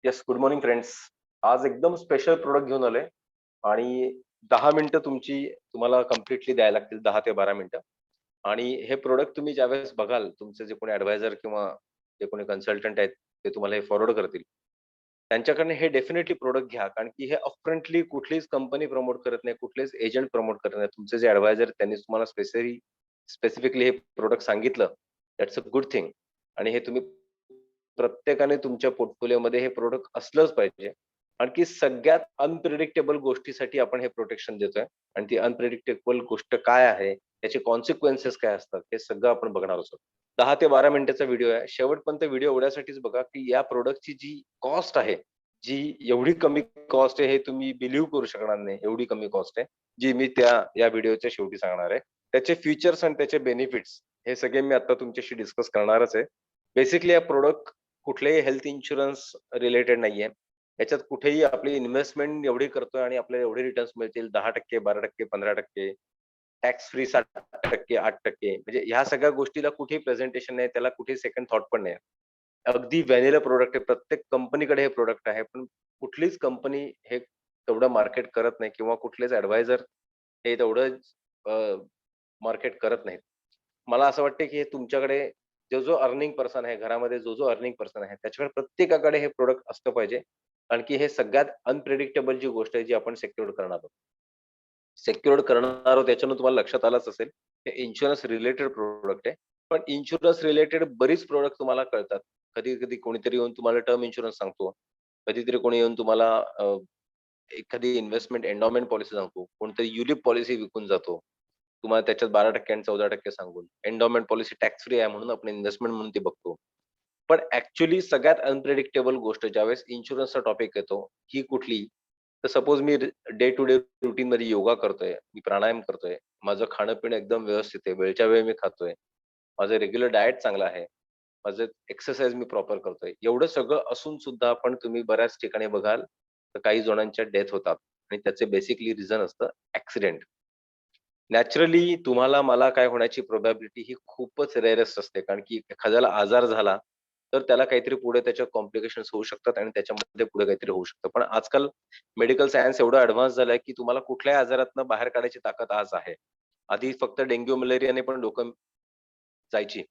Yes, good morning friends. आज एकदम special product घेऊन आलोय आणि 10 मिनिटं तुम्हाला कम्प्लिटली द्यायला लागतील, 10 ते 12 मिनिटं. आणि हे प्रोडक्ट तुम्ही ज्यावेळेस बघाल, तुमचे जे कोणी ॲडवायझर किंवा जे कोणी कन्सल्टंट आहेत, ते तुम्हाला हे फॉरवर्ड करतील. त्यांच्याकडनं हे डेफिनेटली प्रोडक्ट घ्या. कारण की हे अपफ्रंटली कुठलीच कंपनी प्रमोट करत नाही, कुठलेच एजंट प्रमोट करत नाही. तुमचे जे ॲडवायझर त्यांनी तुम्हाला स्पेसिफिकली हे प्रोडक्ट सांगितलं, दॅट्स अ गुड थिंग. आणि हे तुम्ही प्रत्येकाने तुमच्या पोर्टफोलिओमध्ये हे प्रोडक्ट असलंच पाहिजे. आणखी सगळ्यात अनप्रिडिक्टेबल गोष्टीसाठी आपण हे प्रोटेक्शन देतोय आणि ती अनप्रिडिक्टेबल गोष्ट काय आहे, त्याचे कॉन्सिक्वेन्सेस काय असतात, हे सगळं आपण बघणार आहोत. 10 ते 12 मिनिटाचा व्हिडिओ आहे. शेवटपर्यंत व्हिडिओ एवढ्यासाठीच बघा, की या प्रॉडक्टची जी कॉस्ट आहे, जी एवढी कमी कॉस्ट आहे, हे तुम्ही बिलीव्ह करू शकणार नाही. एवढी कमी कॉस्ट आहे, जी मी या व्हिडिओच्या शेवटी सांगणार आहे. त्याचे फीचर्स आणि त्याचे बेनिफिट्स हे सगळे मी आता तुमच्याशी डिस्कस करणारच आहे. बेसिकली हा प्रॉडक्ट कुठल्याही हेल्थ इन्शुरन्स रिलेटेड नाहीये. याच्यात कुठेही आपली इन्व्हेस्टमेंट एवढी करतोय आणि आपल्याला एवढे रिटर्न्स मिळतील 10%, 12%, 15%, टॅक्स फ्री 7%, 8%, म्हणजे ह्या सगळ्या गोष्टीला कुठेही प्रेझेंटेशन नाही, त्याला कुठेही सेकंड थॉट पण नाही. अगदी व्हॅनिला प्रॉडक्ट आहे. प्रत्येक कंपनीकडे हे प्रॉडक्ट आहे. पण कुठलीच कंपनी हे तेवढं मार्केट करत नाही किंवा कुठलेच ॲडवायझर हे तेवढं मार्केट करत नाहीत. मला असं वाटतं, की हे तुमच्याकडे जो अर्निंग पर्सन आहे, घरामध्ये जो अर्निंग पर्सन आहे, त्याच्याकडे प्रत्येकाकडे हे प्रॉडक्ट असलं पाहिजे. कारण की हे सगळ्यात अनप्रिडिक्टेबल जी गोष्ट आहे, जी आपण सेक्युर्ड करणार आहोत. सेक्युर्ड करणार आहोत याच्यावरून तुम्हाला लक्षात आलंच असेल, हे इन्शुरन्स रिलेटेड प्रॉडक्ट आहे. पण इन्शुरन्स रिलेटेड बरीच प्रॉडक्ट तुम्हाला कळतात. कधी-कधी कोणीतरी येऊन तुम्हाला टर्म इन्शुरन्स सांगतो. कधीतरी कोणी येऊन तुम्हाला एखादी इन्व्हेस्टमेंट एंडोमेंट पॉलिसी सांगतो. कोणतरी युलिप पॉलिसी विकून जातो. तुम्हाला त्याच्यात 12% आणि 14% सांगून. एंडोमेंट पॉलिसी टॅक्स फ्री आहे म्हणून आपण इन्व्हेस्टमेंट म्हणून ती बघतो. पण ॲक्चुअली सगळ्यात अनप्रिडिक्टेबल गोष्ट ज्यावेळेस इन्शुरन्सचा टॉपिक येतो, ही कुठली? तर सपोज मी डे टू डे रूटीनमध्ये योगा करतोय, मी प्राणायाम करतोय, माझं खाणं-पिणं एकदम व्यवस्थित आहे, वेळच्या वेळी मी खातोय, माझं रेग्युलर डायट चांगलं आहे, माझं एक्सरसाइज मी प्रॉपर करतोय. एवढं सगळं असून सुद्धा पण तुम्ही बऱ्याच ठिकाणी बघाल, तर काही जणांच्या डेथ होतात आणि त्याचे बेसिकली रिझन असतं ॲक्सिडेंट. नॅचरली तुम्हाला मला काय होण्याची प्रोबॅबिलिटी ही खूपच रेअरेस्ट असते. कारण की एखाद्याला आजार झाला, तर त्याला काहीतरी पुढे त्याच्या कॉम्प्लिकेशन्स होऊ शकतात आणि त्याच्यामध्ये पुढे काहीतरी होऊ शकतं. पण आजकाल मेडिकल सायन्स एवढं ॲडव्हान्स झालंय, की तुम्हाला कुठल्याही आजारातनं बाहेर काढायची ताकद आज आहे. आधी फक्त डेंग्यू, मलेरियाने पण लोकं जायची.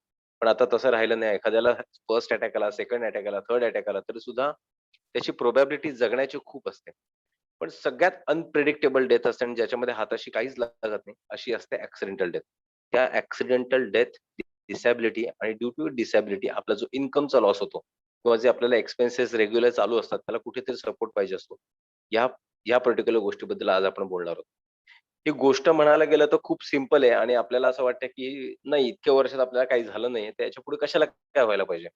पण आता तसं राहिलं नाही. एखाद्याला फर्स्ट अटॅक आला, सेकंड अटॅक आला, थर्ड अटॅक आला, तरी सुद्धा त्याची प्रोबॅबिलिटी जगण्याची खूप असते. पण सगळ्यात अनप्रिडिक्टेबल डेथ असते आणि ज्याच्यामध्ये हाताशी काहीच लागत नाही, अशी असते ॲक्सिडेंटल डेथ. त्या ॲक्सिडेंटल डेथ, डिसॅबिलिटी आणि ड्यू टू डिसॅबिलिटी आपला जो इन्कमचा लॉस होतो किंवा जे आपल्याला एक्सपेन्सेस रेग्युलर चालू असतात, त्याला कुठेतरी सपोर्ट पाहिजे असतो. या या पर्टिक्युलर गोष्टीबद्दल आज आपण बोलणार आहोत. ही गोष्ट म्हणायला गेलं तर खूप सिंपल आहे आणि आपल्याला असं वाटतं, की नाही इतक्या वर्षात आपल्याला काही झालं नाहीये, तर याच्यापुढे कशाला काय व्हायला पाहिजे?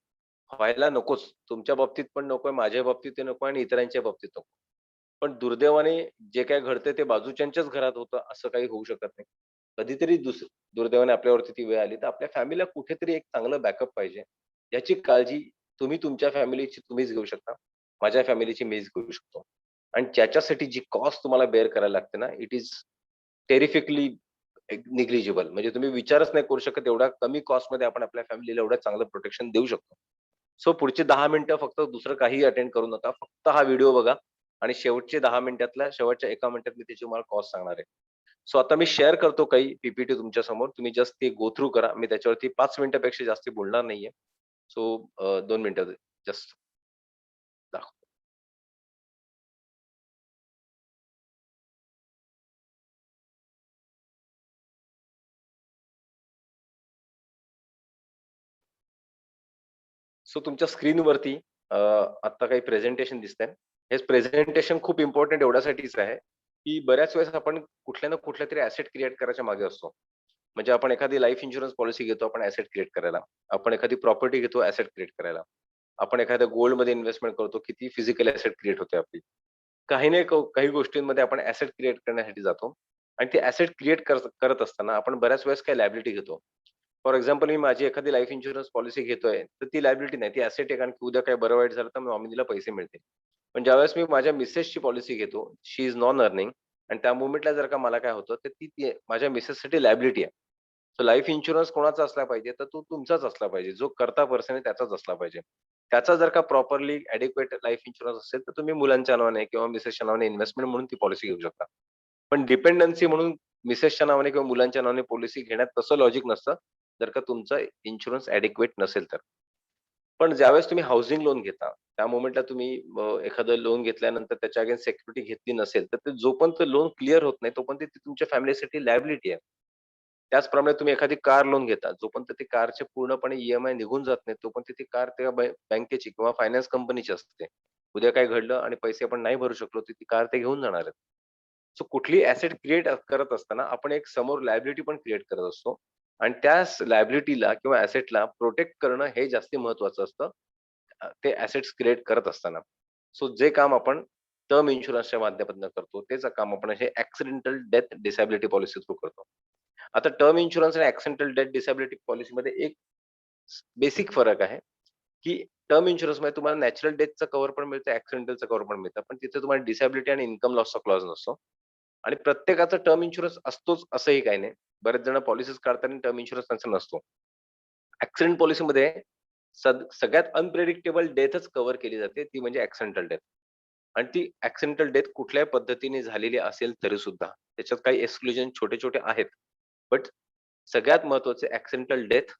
व्हायला नकोच. तुमच्या बाबतीत पण नकोय, माझ्या बाबतीत नको आणि इतरांच्या बाबतीत नको. पण दुर्दैवाने जे काही घडतंय ते बाजूच्यांच्याच घरात होतं, असं काही होऊ शकत नाही. कधीतरी दुर्दैवाने आपल्यावरती ती वेळ आली, तर आपल्या फॅमिलीला कुठेतरी एक चांगलं बॅकअप पाहिजे. याची काळजी तुम्ही तुमच्या फॅमिलीची तुम्हीच घेऊ शकता. माझ्या फॅमिलीची मीच घेऊ शकतो. आणि ज्याच्यासाठी जी कॉस्ट तुम्हाला बेअर करायला लागते ना, इट इस टेरिफिकली निग्लिजिबल. म्हणजे तुम्ही विचारच नाही करू शकत एवढ्या कमी कॉस्टमध्ये आपण आपल्या फॅमिलीला एवढं चांगलं प्रोटेक्शन देऊ शकतो. सो पुढची 10 मिनिटं फक्त दुसरं काहीही अटेंड करू नका. फक्त हा व्हिडिओ बघा आणि शेवटचे 10 मिनिटातल्या शेवटच्या 1 मिनिटात मी त्याची तुम्हाला कॉस्ट सांगणार आहे. सो आता मी शेअर करतो काही पी-पी-टी तुमच्या समोर. तुम्ही जस्ट ते गो थ्रू करा. मी त्याच्यावरती 5 मिनिटापेक्षा जास्त बोलणार नाहीये. सो 2 मिनिटं जस्ट दाखवतो. सो तुमच्या स्क्रीनवरती आता काही प्रेझेंटेशन दिसतंय. हे प्रेझेंटेशन खूप इम्पोर्टंट एवढ्यासाठीच आहे, की बऱ्याच वेळेस आपण कुठल्या ना कुठल्यातरी ॲसेट क्रिएट करायच्या मागे असतो. म्हणजे आपण एखादी लाईफ इन्शुरन्स पॉलिसी घेतो आपण ॲसेट क्रिएट करायला. आपण एखादी प्रॉपर्टी घेतो ॲसेट क्रिएट करायला. आपण एखाद्या गोल्डमध्ये इन्व्हेस्टमेंट करतो, किती फिजिकल ॲसेट क्रिएट होते आपली. काही नाही काही गोष्टींमध्ये आपण ॲसेट क्रिएट करण्यासाठी जातो आणि ते ॲसेट क्रिएट करत असताना आपण बऱ्याच वेळेस काही लायबिलिटी घेतो. फॉर एक्झाम्पल मी माझी एखादी लाईफ इन्शुरन्स पॉलिसी घेतोय, तर ती लायबिलिटी नाही, ती ॲसेट आहे कारण की उद्या काही बरं वाईट झालं तर नॉमिनीला पैसे मिळतील. पण ज्यावेळेस मी माझ्या मिसेसची पॉलिसी घेतो, शी इज नॉन अर्निंग आणि त्या मोमेंटला जर का मला काय होतं, तर ती ती माझ्या मिसेससाठी लायबिलिटी आहे. सो लाईफ इन्शुरन्स कोणाचा असला पाहिजे, तर तो तुमचाच असला पाहिजे. जो कर्ता पर्सन आहे त्याचाच असला पाहिजे. त्याचा जर का प्रॉपरली ॲडिक्वेट लाईफ इन्शुरन्स असेल, तर तुम्ही मुलांच्या नावाने किंवा मिसेसच्या नावाने इन्व्हेस्टमेंट म्हणून ती पॉलिसी घेऊ शकता. पण डिपेंडन्सी म्हणून मिसेसच्या नावाने किंवा मुलांच्या नावाने पॉलिसी घेण्यात तसं लॉजिक नसतं, जर का तुमचा इन्शुरन्स ॲडिक्वेट नसेल तर. पण ज्यावेळेस तुम्ही हाउसिंग लोन घेता, त्या मोमेंटला तुम्ही एखादं लोन घेतल्यानंतर त्याच्या अगेन्स्ट सिक्युरिटी घेतली नसेल, तर ते जोपर्यंत लोन क्लिअर होत नाही, तोपर्यंत ती तुमच्या फॅमिलीसाठी लायबिलिटी आहे. त्याचप्रमाणे तुम्ही एखादी कार लोन घेता, जोपर्यंत ती कारचे पूर्णपणे ई निघून जात नाही, तोपर्यंत ती कार त्या बँकेची किंवा फायनान्स कंपनीची असते. उद्या काय घडलं आणि पैसे आपण नाही भरू शकलो, तर ती कार ते घेऊन जाणार आहेत. सो कुठलीही ॲसेट क्रिएट करत असताना आपण एक समोर लायबिलिटी पण क्रिएट करत असतो आणि त्याच लायबिलिटीला किंवा ॲसेटला प्रोटेक्ट करणं हे जास्ती महत्त्वाचं असतं. ते ॲसेट्स क्रिएट करत असताना. सो जे काम आपण टर्म इन्शुरन्सच्या माध्यमातून करतो, तेच काम आपण हे accidental death disability policy through करतो. आता टर्म इन्शुरन्स आणि ॲक्सिडेंटल डेथ डिसॅबिलिटी पॉलिसीमध्ये एक बेसिक फरक आहे, की टर्म इन्शुरन्समध्ये तुम्हाला नॅचरल डेथचं कव्हर पण मिळतं, ॲक्सिडेंटलचं कव्हर पण मिळतं. पण तिथे तुम्हाला डिसॅबिलिटी आणि इन्कम लॉसचा क्लॉज नसतो. आणि प्रत्येकाचा टर्म इन्शुरन्स असतोच असंही काही नाही. बरेच जण पॉलिसीज काढताना टर्म इन्शुरन्स त्यांचा नसतो. ॲक्सिडेंट पॉलिसीमध्ये सगळ्यात अनप्रेडिक्टेबल डेथच कव्हर केली जाते, ती म्हणजे ॲक्सिडेंटल डेथ. आणि ती ॲक्सिडेंटल डेथ कुठल्याही पद्धतीने झालेली असेल तरी सुद्धा. त्याच्यात काही एक्सक्लुजन छोटे-छोटे आहेत. बट सगळ्यात महत्त्वाचे accidental death,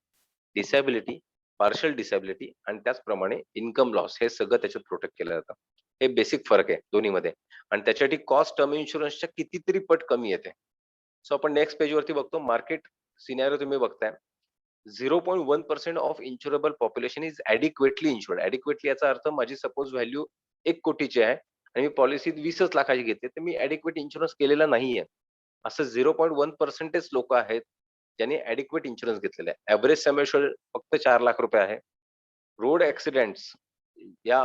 disability, partial disability आणि त्याचप्रमाणे इन्कम लॉस हे सगळं त्याच्यात प्रोटेक्ट केलं जातं. हे बेसिक फरक आहे दोन्हीमध्ये आणि त्याच्यासाठी कॉस्ट टर्म इन्शुरन्सच्या कितीतरी पट कमी येते. सो आपण नेक्स्ट पेजवरती बघतो मार्केट सिनारिओ तुम्ही बघताय. 0.1% ऑफ इन्शुरेबल पॉप्युलेशन इज ॲडिक्वेटली इन्शुर्ड. ॲडिक्वेटली याचा अर्थ माझी सपोज व्हॅल्यू 1 कोटीची आहे आणि मी पॉलिसी 20च लाखाची घेते, तर मी ॲडिक्वेट इन्शुरन्स केलेला नाहीये. असं 0.1%च लोकं आहेत, ज्यांनी ॲडिक्वेट इन्शुरन्स घेतलेला आहे. एव्हरेज सम फक्त ₹4,00,000 आहे. रोड ॲक्सिडेंट्स या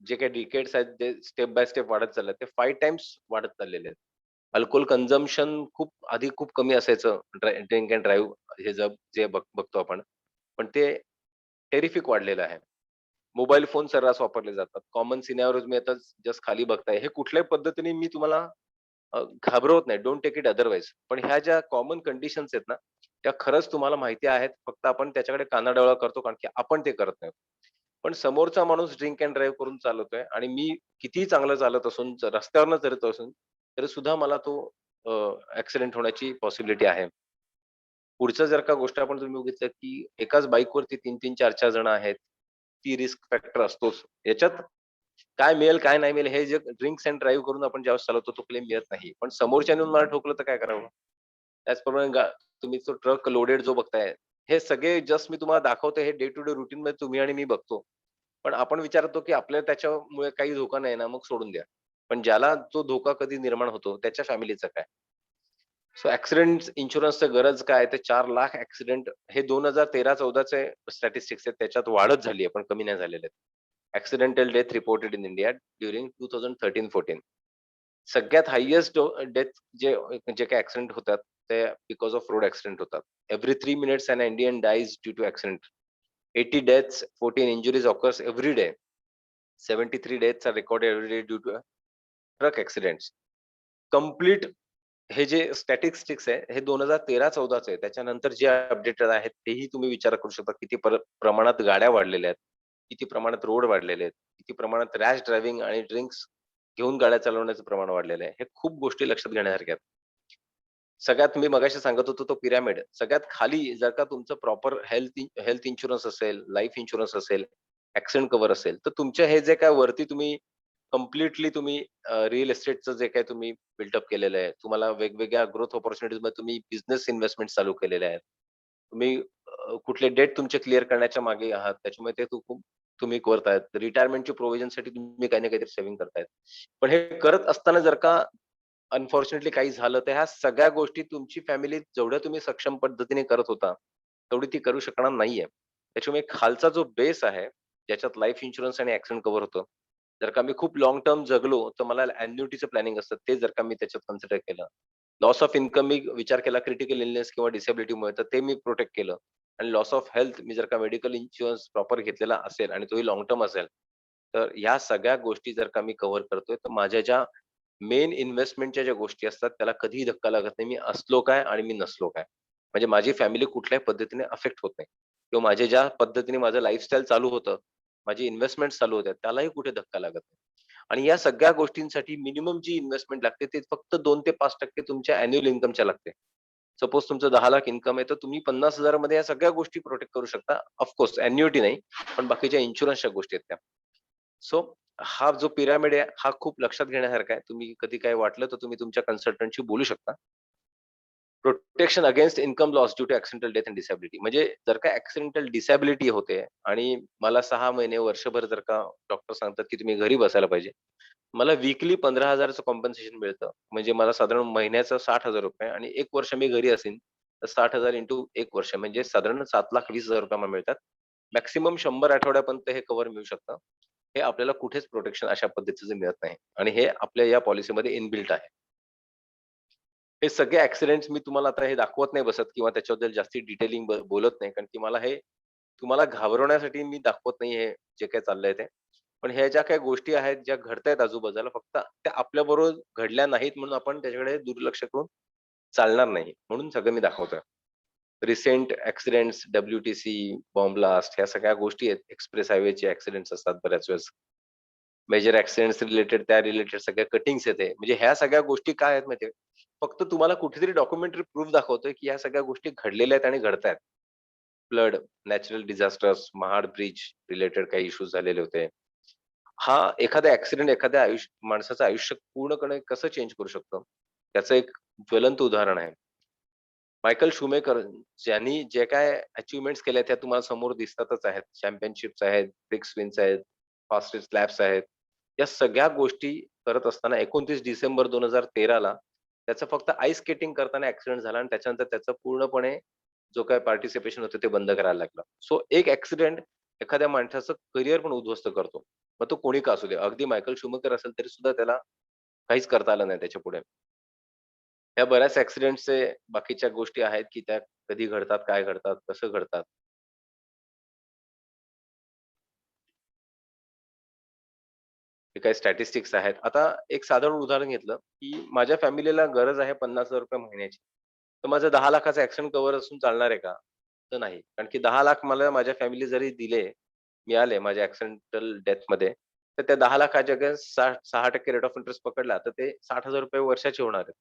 जे काही डिकेड्स आहेत, जे स्टेप बाय स्टेप वाढत चालले ते 5 टाइम्स वाढत चाललेले आहेत. अल्कोहोल कन्झम्पशन आधी खूप कमी असायचं. ड्रिंक अँड ड्राईव्ह हे जे बघतो आपण. पण ते टेरिफिक वाढलेलं आहे. मोबाईल फोन सर्रास वापरले जातात. कॉमन सिनारिओज मी आता जस्ट खाली बघताय. हे कुठल्याही पद्धतीने मी तुम्हाला घाबरवत नाही. Don't take it otherwise. पण ह्या ज्या कॉमन कंडिशन्स आहेत ना, त्या खरंच तुम्हाला माहिती आहेत. फक्त आपण त्याच्याकडे कानाडोळा करतो कारण की आपण ते करत नाही. पण समोरचा माणूस ड्रिंक अँड ड्राईव्ह करून चालवतोय आणि मी कितीही चांगलं चालत असून, रस्त्यावरनं चालत असून, तरी सुद्धा मला तो ॲक्सिडेंट होण्याची पॉसिबिलिटी आहे. पुढचं जर का गोष्ट आपण तुम्ही बघितलं, की एकाच बाईकवरती 3-3, 4-4 जण आहेत. ती रिस्क फॅक्टर असतोच. याच्यात काय मिळेल, काय नाही मिळेल हे जे ड्रिंक्स अँड ड्राईव्ह करून आपण ज्यावेळेस चालवतो तो क्लेम मिळत नाही. पण समोरच्याने येऊन मला ठोकलं तर काय करावं? त्याचप्रमाणे तुम्ही तो ट्रक लोडेड जो बघताय, हे सगळे जस्ट मी तुम्हाला दाखवतोय हे डे टू डे रूटीनमध्ये तुम्ही आणि मी बघतो. पण आपण विचारतो, की आपल्याला त्याच्यामुळे काही धोका नाही ना, मग सोडून द्या. पण ज्याला तो धोका कधी निर्माण होतो त्याच्या फॅमिलीचं काय? सो ॲक्सिडेंट इन्शुरन्सचं गरज काय? ते 4,00,000 ॲक्सिडेंट हे 2013-14 चे स्टॅटिस्टिक्स आहेत. त्याच्यात वाढच झाली आहे, पण कमी नाही झालेले आहेत. Accidental death reported in India during 2013-14. सगळ्यात हायेस्ट डेथ जे जे काही ॲक्सिडेंट होतात, ते बिकॉज ऑफ रोड ॲक्सिडेंट होतात. Every 3 minutes an Indian dies due to accident. 80 deaths, 14 injuries occurs every day. 73 deaths are recorded every day due to truck accidents. Complete हे जे statistics आहे, हे 2013-14 चं आहे. त्याच्यानंतर जे अपडेटेड आहेत, तेही तुम्ही विचार करू शकता किती प्रमाणात गाड्या वाढलेल्या आहेत, किती प्रमाणात रोड वाढलेले आहेत, किती प्रमाणात रॅश ड्रायव्हिंग आणि ड्रिंक्स घेऊन गाड्या चालवण्याचं प्रमाण वाढलेलं आहे. हे खूप गोष्टी लक्षात घेण्यासारख्या आहेत. सगळ्यात मी मगाशी सांगत होतो तो पिरॅमिड. सगळ्यात खाली जर का तुमचं प्रॉपर हेल्थ इन्शुरन्स असेल, लाईफ इन्शुरन्स असेल, ॲक्सिडेंट कव्हर असेल, तर तुमच्या हे जे काय वरती तुम्ही कंप्लीटली तुम्ही रिअल एस्टेटचं जे काही तुम्ही बिल्डअप केलेलं आहे. तुम्हाला वेगवेगळ्या ग्रोथ अपॉर्च्युनिटीजमध्ये तुम्ही बिझनेस इन्व्हेस्टमेंट चालू केलेले आहेत. तुम्ही कुठले डेट तुमचे क्लिअर करण्याच्या मागे आहात. त्याच्यामुळे ते खूप तुम्ही करतायत. रिटायरमेंटच्या प्रोव्हिजनसाठी तुम्ही काही ना काहीतरी सेव्हिंग करतायत. पण हे करत असताना जर का अनफॉर्च्युनेटली काही झालं, तर ह्या सगळ्या गोष्टी तुमची फॅमिली जेवढ्या तुम्ही सक्षम पद्धतीने करत होता, तेवढी ती करू शकणार नाहीये. त्याच्यामुळे खालचा जो बेस आहे, ज्याच्यात लाईफ इन्शुरन्स आणि ॲक्सिडेंट कव्हर होतं. जर का मी खूप लाँग टर्म जगलो, तर मला अॅन्युइटीचं प्लॅनिंग असतं. ते जर का मी त्याच्यात कन्सिडर केलं. लॉस ऑफ इन्कम मी विचार केला क्रिटिकल इलनेस किंवा डिसेबिलिटीमुळे, तर ते मी प्रोटेक्ट केलं. आणि लॉस ऑफ हेल्थ मी जर का मेडिकल इन्शुरन्स प्रॉपर घेतलेला असेल आणि तोही लाँग टर्म असेल, तर ह्या सगळ्या गोष्टी जर का मी कव्हर करतोय, तर माझ्या ज्या मेन इन्व्हेस्टमेंटच्या ज्या गोष्टी असतात, त्याला कधीही धक्का लागत नाही. मी असलो काय आणि मी नसलो काय. म्हणजे माझी फॅमिली कुठल्याही पद्धतीने अफेक्ट होत नाही किंवा माझे ज्या पद्धतीने माझं लाईफस्टाईल चालू होतं, माझी इन्व्हेस्टमेंट चालू होत्या, त्यालाही कुठे धक्का लागत नाही. आणि या सगळ्या गोष्टींसाठी मिनिमम जी इन्व्हेस्टमेंट लागते ते फक्त 2 ते 5% तुमच्या अॅन्युअल इन्कमच्या लागते. सपोज तुमचं 10,00,000 इन्कम आहे, तर तुम्ही 50,000 मध्ये या सगळ्या गोष्टी प्रोटेक्ट करू शकता. ऑफकोर्स अॅन्युइटी नाही, पण बाकीच्या इन्शुरन्सच्या गोष्टी आहेत त्या. सो हा जो पिरामिड आहे, हा खूप लक्षात घेण्यासारखा आहे. तुम्ही कधी काही वाटलं, तर तुम्ही तुमच्या कन्सल्टंटशी बोलू शकता. Protection against income loss due to accidental death and disability म्हणजे जर का ॲक्सिडेंटल डिसॅबिलिटी होते आणि मला 6 महिने, वर्षभर जर का डॉक्टर सांगतात, की तुम्ही घरी बसायला पाहिजे. मला वीकली 15,000 चं कॉम्पेन्सेशन मिळतं. म्हणजे मला साधारण महिन्याचं ₹60,000 आणि 1 वर्ष मी घरी असेन, तर 60,000 इंटू 1 वर्ष म्हणजे साधारण ₹7,20,000 मला मिळतात. मॅक्सिमम 100 आठवड्यापर्यंत हे कव्हर मिळू शकतं. हे आपल्याला कुठेच प्रोटेक्शन अशा पद्धतीचं मिळत नाही आणि हे आपल्या या पॉलिसीमध्ये इनबिल्ट आहे. हे सगळे ॲक्सिडेंट्स मी तुम्हाला आता हे दाखवत नाही बसत किंवा त्याच्याबद्दल जास्ती डिटेलिंग बोलत नाही. कारण की मला हे तुम्हाला घाबरवण्यासाठी मी दाखवत नाही हे जे काही चाललंय ते. पण ह्या ज्या काही गोष्टी आहेत, ज्या घडतायत आजूबाजूला फक्त त्या आपल्याबरोबर घडल्या नाहीत म्हणून आपण त्याच्याकडे दुर्लक्ष करून चालणार नाही. म्हणून सगळं मी दाखवतोय. Recent accidents, WTC, bomb blast ह्या सगळ्या गोष्टी आहेत. एक्सप्रेस हायवेचे ॲक्सिडेंट्स असतात बऱ्याच वेळेस. मेजर ॲक्सिडेंट्स रिलेटेड त्या रिलेटेड सगळ्या कटिंग्स येते. म्हणजे ह्या सगळ्या गोष्टी काय आहेत माहिती फक्त तुम्हाला कुठेतरी डॉक्युमेंटरी प्रूफ दाखवतोय, की ह्या सगळ्या गोष्टी घडलेल्या आहेत आणि घडतायत. Flood, natural disasters, Mahad bridge related काही इश्यूज झालेले होते. हा एखादा ॲक्सिडेंट एखाद्या माणसाचं आयुष्य पूर्णपणे कसं चेंज करू शकतो, त्याचं एक ज्वलंत उदाहरण आहे. मायकल शूमेकर ज्यांनी जे काय अचीव्हमेंट्स केल्या त्या तुम्हाला समोर दिसतातच आहेत. चॅम्पियनशिप्स आहेत, फिक्स विन्स आहेत, फास्टेस्ट लॅप्स आहेत. या सगळ्या गोष्टी करत असताना 29 डिसेंबर 2013 ला त्याचं फक्त आईस स्केटिंग करताना ॲक्सिडेंट झाला आणि त्याच्यानंतर त्याचं पूर्णपणे जो काही पार्टिसिपेशन होतं ते बंद करायला लागलं. सो एक ॲक्सिडेंट एखाद्या माणसाचं करियर पण उद्ध्वस्त करतो. मग तो कोणी का असू दे. अगदी मायकल शूमेकर असेल तरी सुद्धा त्याला काहीच करता आलं नाही त्याच्यापुढे. ह्या बऱ्याच ॲक्सिडेंट्सचे बाकीच्या गोष्टी आहेत, की त्या कधी घडतात, काय घडतात, कसं घडतात. हे काही स्टॅटिस्टिक्स आहेत. आता एक साधारण उदाहरण घेतलं, की माझ्या फॅमिलीला गरज आहे ₹50,000 महिन्याची. तर माझं 10,00,000चं ॲक्शन कव्हर असून चालणार आहे का? तर नाही. कारण की 10,00,000 मला माझ्या फॅमिली जरी मिळाले माझ्या ॲक्सिडेंटल डेथमध्ये, तर त्या 10,00,000च्या अगेन्स्ट 6% रेट ऑफ इंटरेस्ट पकडला, तर ते ₹60,000 वर्षाचे होणार आहेत.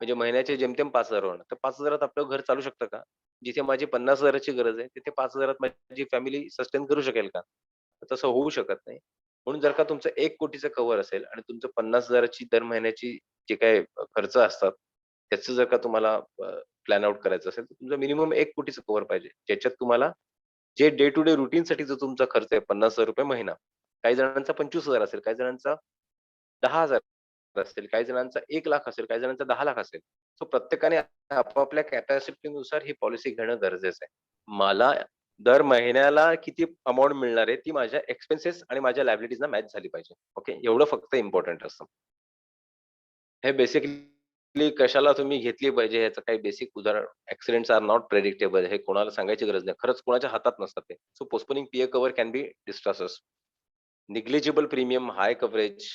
म्हणजे महिन्याचे जेमतेम 5,000 होणार. तर 5,000त आपलं घर चालू शकतं का? जिथे माझी 50,000ची गरज आहे, तिथे 5,000त माझी फॅमिली सस्टेन करू शकेल का? तर तसं होऊ शकत नाही. म्हणून जर का तुमचं 1,00,00,000चं कव्हर असेल आणि तुमचं 50,000ची दर महिन्याची जे काही खर्च असतात, त्याचं जर का तुम्हाला प्लॅन आउट करायचं असेल, तर तुमचं मिनिमम 1,00,00,000चं कव्हर पाहिजे. ज्याच्यात तुम्हाला जे डे टू डे रूटीनसाठी जो तुमचा खर्च आहे ₹50,000 महिना. काही जणांचा 25,000 असेल, काही जणांचा 10,000 असेल, काही जणांचा 1,00,000 असेल, काही जणांचा 10,00,000 असेल. सो प्रत्येकाने आपापल्या कॅपॅसिटीनुसार ही पॉलिसी घेणं गरजेचं आहे. मला दर महिन्याला किती अमाउंट मिळणार आहे, ती माझ्या एक्सपेन्सेस आणि माझ्या लायबिलिटीजना मॅच झाली पाहिजे. ओके. एवढं फक्त इम्पोर्टंट असतं. हे बेसिकली कशाला तुम्ही घेतली पाहिजे याचं काही बेसिक उदाहरण ॲक्सिडेंट्स आर नॉट प्रेडिक्टेबल हे कोणाला सांगायची गरज नाही. खरंच कोणाच्या हातात नसतात ते. So postponing PA cover can be distresses. Negligible premium, high coverage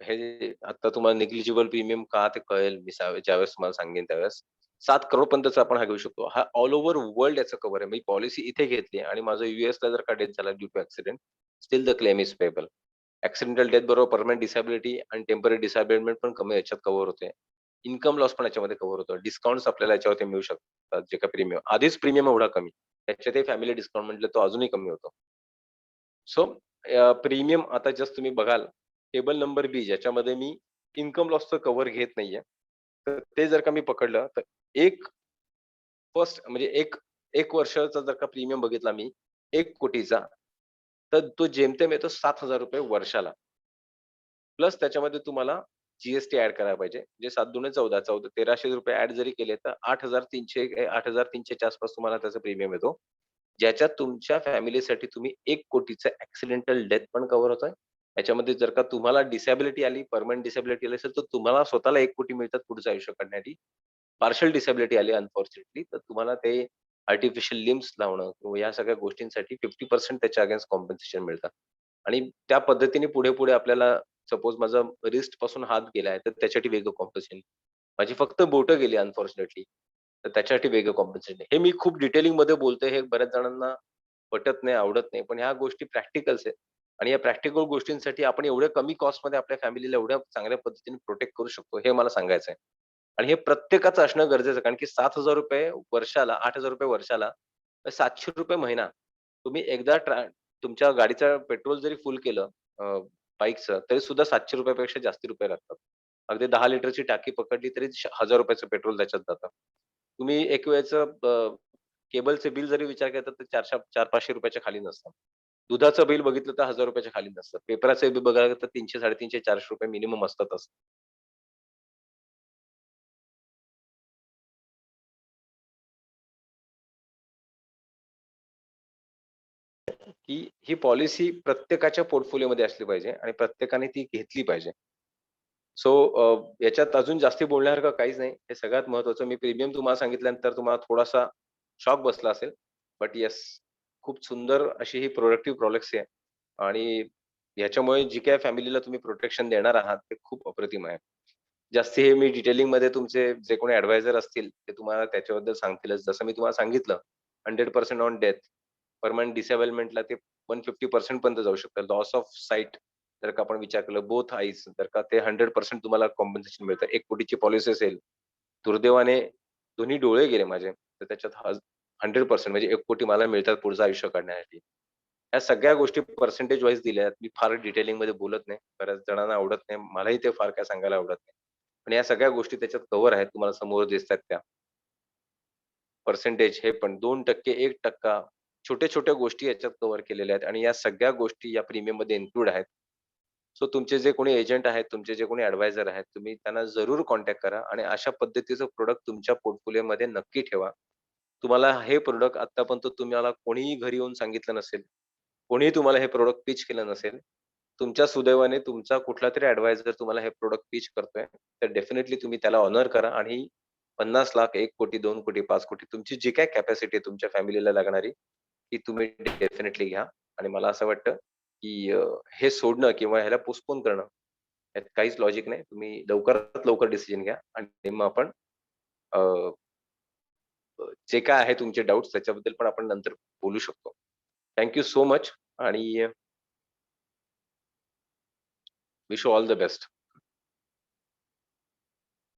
हे आता तुम्हाला निग्लिजिबल प्रीमियम का ते कळेल मी ज्यावेळेस तुम्हाला सांगेन त्यावेळेस. 7 करोड पर्यंतचा आपण हा घेऊ शकतो. हा ऑल ओव्हर वर्ल्ड याचा कव्हर आहे. मी पॉलिसी इथे घेतली आणि माझं यूएसला जर का डेथ झाला due to accident, still the claim is payable. Accidental death बरोबर पर्मनंट डिसॅबिलिटी आणि टेम्पररी डिसॅबिलिटी पण कमी याच्यात कव्हर होते. इन्कम लॉस पण याच्यामध्ये कव्हर होतो. डिस्काउंट्स आपल्याला याच्यावरती मिळू शकतात, जे काही प्रीमियम आधीच प्रीमियम एवढा कमी. त्याच्यातही फॅमिली डिस्काउंट म्हटलं तो अजूनही कमी होतो. सो प्रीमियम आता जस्ट तुम्ही बघाल, टेबल नंबर बी ज्याच्यामध्ये मी इन्कम लॉसचं कव्हर घेत नाहीये. तर ते जर का मी पकडलं, तर एक फर्स्ट म्हणजे एक वर्षाचा जर का प्रीमियम बघितला मी 1,00,00,000 तर तो जेमतेम येतो ₹7,000 वर्षाला. प्लस त्याच्यामध्ये तुम्हाला जी-एस-टी ॲड करायला पाहिजे. म्हणजे 7 दुणे 14, ₹1,300 ॲड जरी केले तर 8,300 8,300च्या आसपास तुम्हाला त्याचा प्रीमियम येतो. ज्याच्यात तुमच्या फॅमिलीसाठी तुम्ही 1,00,00,000चं ॲक्सिडेंटल डेथ पण कव्हर होतोय. याच्यामध्ये जर का तुम्हाला डिसॅबिलिटी आली, पर्मनंट डिसॅबिलिटी आली असेल, तर तुम्हाला स्वतःला 1,00,00,000 मिळतात पुढचं आयुष्य काढण्यासाठी. पार्शियल डिसॅबिलिटी आली अनफॉर्च्युनेटली, तर तुम्हाला ते आर्टिफिशियल लिम्ब्स लावणं किंवा या सगळ्या गोष्टींसाठी 50% त्याच्या अगेन्स्ट कॉम्पेन्सेशन मिळतं. आणि त्या पद्धतीने पुढे-पुढे आपल्याला सपोज माझा रिस्ट पासून हात गेलाय, तर त्याच्यासाठी वेगळं कॉम्पेन्सेशन. माझी फक्त बोटं गेली अनफॉर्च्युनेटली. तर त्याच्यासाठी वेगळं कॉम्पेन्सेशन हे मी खूप डिटेलिंगमध्ये बोलतोय, हे बऱ्याच जणांना पटत नाही, आवडत नाही. पण ह्या गोष्टी प्रॅक्टिकल्स आहेत आणि या प्रॅक्टिकल गोष्टींसाठी आपण एवढ्या कमी कॉस्टमध्ये आपल्या फॅमिलीला एवढ्या चांगल्या पद्धतीने प्रोटेक्ट करू शकतो, हे मला सांगायचं आहे. आणि हे प्रत्येकाचं असणं गरजेचं आहे. कारण की ₹7,000 वर्षाला, ₹8,000 वर्षाला, ₹700 महिना. तुम्ही एकदा तुमच्या गाडीचं पेट्रोल जरी फुल केलं बाईकचं, तरी सुद्धा ₹700 पेक्षा जास्ती रुपये लागतात. अगदी 10 लिटरची टाकी पकडली तरी ₹1,000 पेट्रोल त्याच्यात जातं. तुम्ही एक वेळेचं केबलचे बिल जरी विचार केला तर 400-500 च्या खाली नसतं. दुधाचं बिल बघितलं तर ₹1,000 च्या खाली नसतं. पेपराचं बिल बघायला तर 300, ₹350, ₹400 मिनिमम असतातच. की ही पॉलिसी प्रत्येकाच्या पोर्टफोलिओमध्ये असली पाहिजे आणि प्रत्येकाने ती घेतली पाहिजे. सो याच्यात अजून जास्ती बोलण्यासारखं काहीच नाही. हे सगळ्यात महत्त्वाचं मी प्रीमियम तुम्हाला सांगितल्यानंतर तुम्हाला थोडासा शॉक बसला असेल. बट येस, खूप सुंदर अशी ही प्रोडक्टिव्ह पॉलिसी आहे आणि ह्याच्यामुळे जी काही फॅमिलीला तुम्ही प्रोटेक्शन देणार आहात, ते खूप अप्रतिम आहे. जास्ती हे मी डिटेलिंगमध्ये तुमचे जे कोणी एडवायझर असतील, ते तुम्हाला त्याच्याबद्दल सांगतीलच. जसं मी तुम्हाला सांगितलं 100% ऑन डेथ, परमनंट डिसेबलमेंटला ते 150% पर्यंत जाऊ शकतं. लॉस ऑफ साइट जर का आपण विचार केला, बोथ आईज जर का ते 100% तुम्हाला कॉम्पेन्सेशन मिळतं. 1 कोटीची पॉलिसी असेल, दुर्दैवाने दोन्ही डोळे गेले माझे, तर त्याच्यात 100% म्हणजे 1 कोटी मला मिळतात पुढचं आयुष्य काढण्यासाठी. ह्या सगळ्या गोष्टी पर्सेंटेज वाईज दिल्या आहेत. मी फार डिटेलिंगमध्ये बोलत नाही. बऱ्याच जणांना आवडत नाही. मलाही ते फार काय सांगायला आवडत नाही. पण या सगळ्या गोष्टी त्याच्यात कव्हर आहेत. तुम्हाला समोर दिसतायत त्या. पर्सेंटेज हे पण 2%, 1%, छोट्या-छोट्या गोष्टी याच्यात कव्हर केलेल्या आहेत आणि या सगळ्या गोष्टी या प्रीमियममध्ये इन्क्लूड आहेत. सो तुमचे जे कोणी एजंट आहेत, तुमचे जे कोणी एडवायझर आहेत, तुम्ही त्यांना जरूर कॉन्टॅक्ट करा आणि अशा पद्धतीचं प्रॉडक्ट तुमच्या पोर्टफोलिओमध्ये नक्की ठेवा. तुम्हाला हे प्रॉडक्ट आत्तापर्यंत तुम्हाला कोणीही घरी येऊन सांगितलं नसेल. कोणीही तुम्हाला हे प्रॉडक्ट पिच केलं नसेल. तुमच्या सुदैवाने तुमचा कुठलातरी एडवायझर तुम्हाला हे प्रॉडक्ट पिच करतोय. तर डेफिनिटली तुम्ही त्याला ऑनर करा आणि 50,00,000, 1,00,00,000, 2,00,00,000, 5,00,00,000 तुमची जी काही कॅपॅसिटी आहे तुमच्या फॅमिलीला लागणारी, ती तुम्ही डेफिनिटली घ्या. आणि मला असं वाटतं, की हे सोडणं किंवा ह्याला पोस्टपोन करणं, यात काहीच लॉजिक नाही. तुम्ही लवकरात लवकर डिसिजन घ्या आणि मग आपण अ, जे काय आहे तुमचे डाउट्स त्याच्याबद्दल पण आपण नंतर बोलू शकतो. थँक यू सो मच आणि wish you all the best.